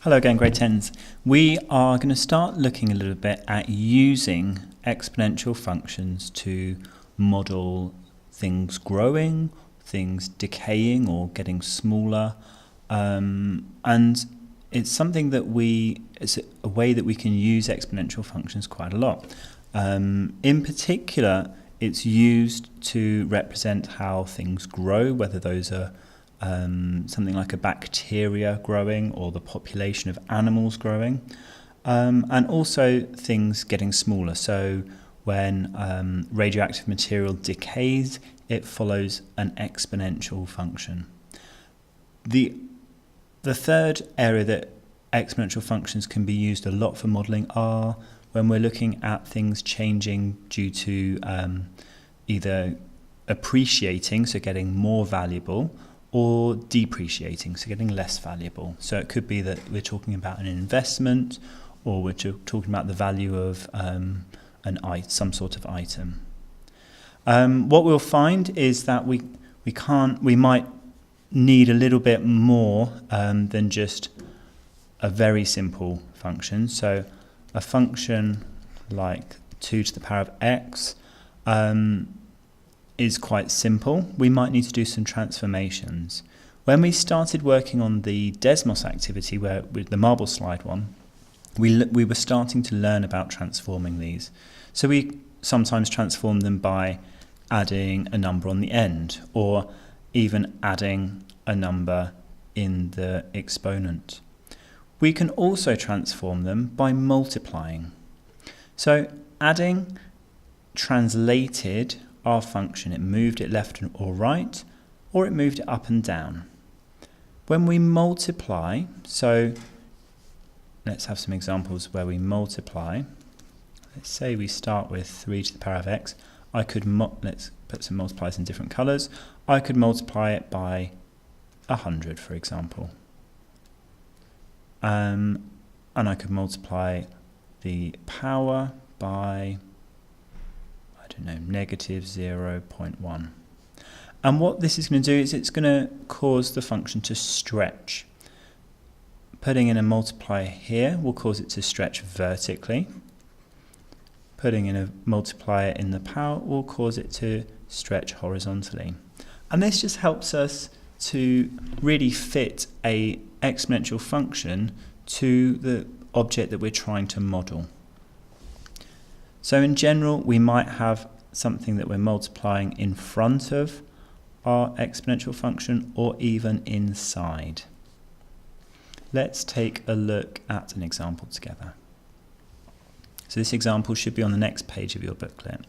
Hello again, grade 10s. We are going to start looking a little bit at using exponential functions to model things growing, things decaying or getting smaller, and it's something that it's a way that we can use exponential functions quite a lot. In particular, it's used to represent how things grow, whether those are something like a bacteria growing or the population of animals growing, and also things getting smaller. So when radioactive material decays, it follows an exponential function. The third area that exponential functions can be used a lot for modelling are when we're looking at things changing due to either appreciating, so getting more valuable, or depreciating, so getting less valuable. So it could be that we're talking about an investment, or we're talking about the value of some sort of item. What we'll find is that we might need a little bit more than just a very simple function. So a function like 2 to the power of x is quite simple. We might need to do some transformations. When we started working on the Desmos activity, with the marble slide one, we were starting to learn about transforming these. So we sometimes transform them by adding a number on the end, or even adding a number in the exponent. We can also transform them by multiplying. So adding translated our function. It moved it left or right, or it moved it up and down. When we multiply, so let's have some examples where we multiply. Let's say we start with 3 to the power of x. Let's put some multipliers in different colours. I could multiply it by 100, for example. And I could multiply the power by, negative 0.1. And what this is going to do is it's going to cause the function to stretch. Putting in a multiplier here will cause it to stretch vertically. Putting in a multiplier in the power will cause it to stretch horizontally. And this just helps us to really fit an exponential function to the object that we're trying to model. So in general, we might have something that we're multiplying in front of our exponential function or even inside. Let's take a look at an example together. So this example should be on the next page of your booklet.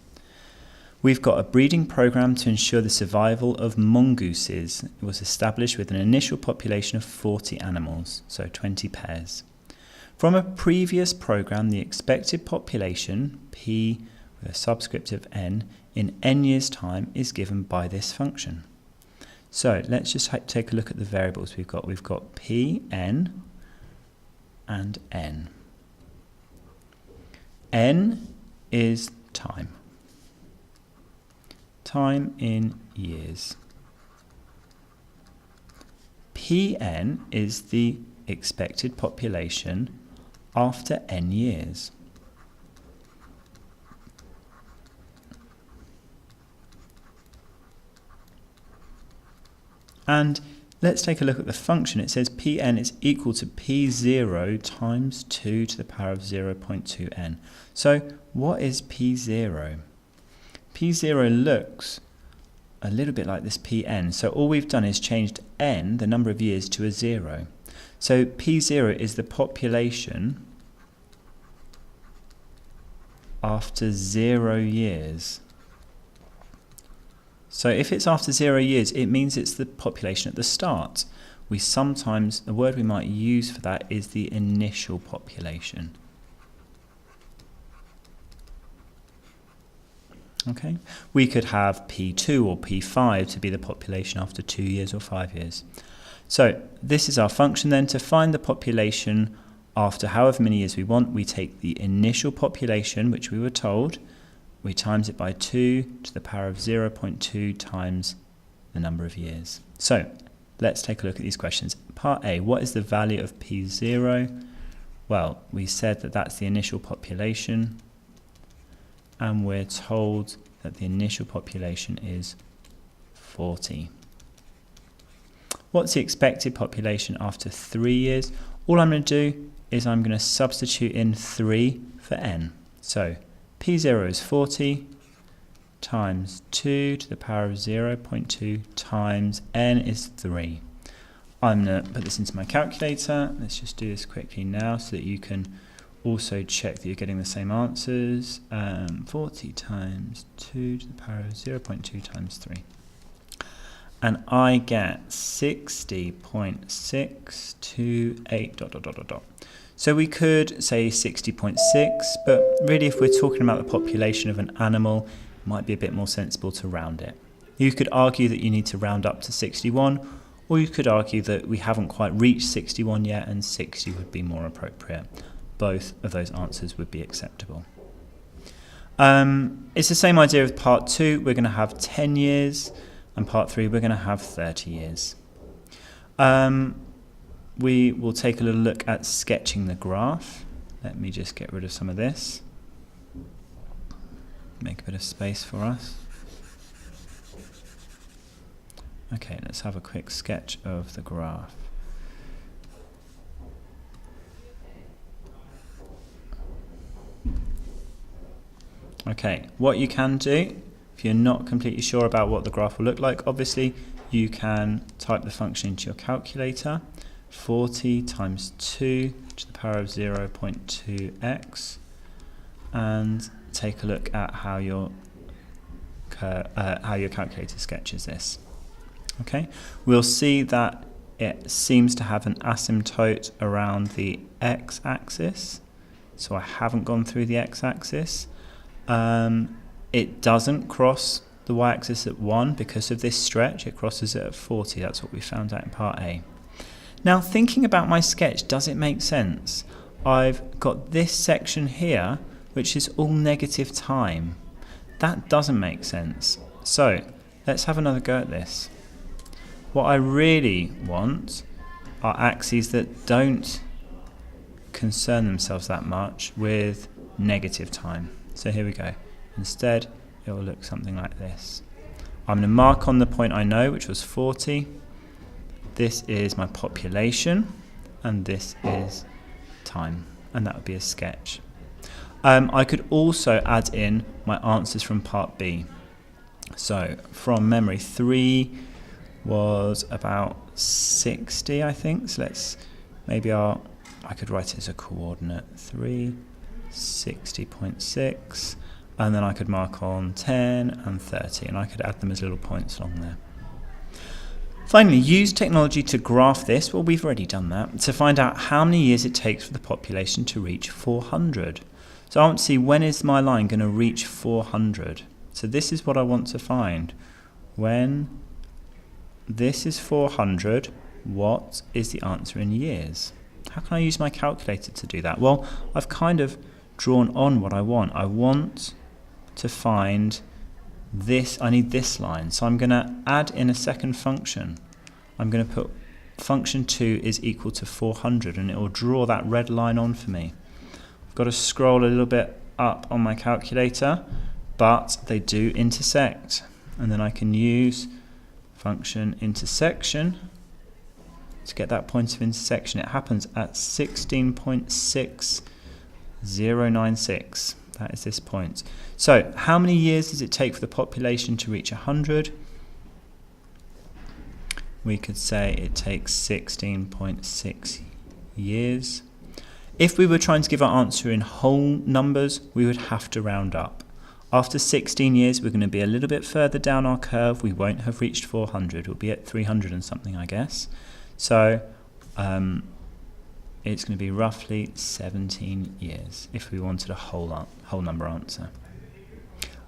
We've got a breeding program to ensure the survival of mongooses. It was established with an initial population of 40 animals, so 20 pairs. From a previous program, the expected population, P with a subscript of n, in n years' time is given by this function. So let's just take a look at the variables we've got. We've got P, n, and n. N is time. Time in years. Pn is the expected population after n years. And let's take a look at the function. It says Pn is equal to P0 times 2 to the power of 0.2n. So what is P0? P0 looks a little bit like this Pn. So all we've done is changed n, the number of years, to a 0. So P0 is the population after 0 years. So if it's after 0 years, it means it's the population at the start. The word we might use for that is the initial population. Okay, we could have P2 or P5 to be the population after 2 years or 5 years. So this is our function then. To find the population after however many years we want, we take the initial population, which we were told, we times it by 2 to the power of 0.2 times the number of years. So let's take a look at these questions. Part A, what is the value of P0? Well, we said that that's the initial population, and we're told that the initial population is 40. What's the expected population after 3 years? All I'm going to do is I'm going to substitute in 3 for n. So P0 is 40 times 2 to the power of 0.2 times n is 3. I'm going to put this into my calculator. Let's just do this quickly now so that you can also check that you're getting the same answers. 40 times 2 to the power of 0.2 times 3. And I get 60.628 ... So we could say 60.6, but really if we're talking about the population of an animal, it might be a bit more sensible to round it. You could argue that you need to round up to 61, or you could argue that we haven't quite reached 61 yet and 60 would be more appropriate. Both of those answers would be acceptable. It's the same idea with part 2. We're going to have 10 years, and part 3 we're going to have 30 years. We will take a little look at sketching the graph. Let me just get rid of some of this. Make a bit of space for us. Okay, let's have a quick sketch of the graph. Okay, what you can do, if you're not completely sure about what the graph will look like, obviously you can type the function into your calculator. 40 times 2 to the power of 0.2x, and take a look at how your calculator sketches this. Okay, we'll see that it seems to have an asymptote around the x-axis, so I haven't gone through the x-axis. It doesn't cross the y-axis at 1 because of this stretch. It crosses it at 40. That's what we found out in part A. Now, thinking about my sketch, does it make sense? I've got this section here, which is all negative time. That doesn't make sense. So let's have another go at this. What I really want are axes that don't concern themselves that much with negative time. So here we go. Instead, it will look something like this. I'm going to mark on the point I know, which was 40. This is my population, and this is time, and that would be a sketch. I could also add in my answers from part B. So from memory, 3 was about 60, I think. So I could write it as a coordinate. 3, 60.6, and then I could mark on 10 and 30, and I could add them as little points along there. Finally, use technology to graph this. Well, we've already done that. To find out how many years it takes for the population to reach 400. So I want to see, when is my line going to reach 400? So this is what I want to find. When this is 400, what is the answer in years? How can I use my calculator to do that? Well, I've kind of drawn on what I want. I want to find this. I need this line, so I'm going to add in a second function. I'm going to put function 2 is equal to 400, and it will draw that red line on for me. I've got to scroll a little bit up on my calculator, but they do intersect, and then I can use function intersection to get that point of intersection. It happens at 16.6096. That is this point. So how many years does it take for the population to reach 100? We could say it takes 16.6 years. If we were trying to give our answer in whole numbers, we would have to round up. After 16 years, we're going to be a little bit further down our curve. We won't have reached 400. We'll be at 300 and something, I guess. So it's going to be roughly 17 years if we wanted a whole number answer.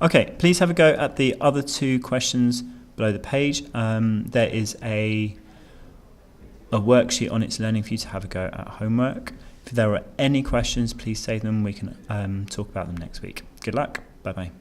Okay, please have a go at the other 2 questions below the page. There is a worksheet on its learning for you to have a go at homework. If there are any questions, please save them. We can talk about them next week. Good luck. Bye-bye.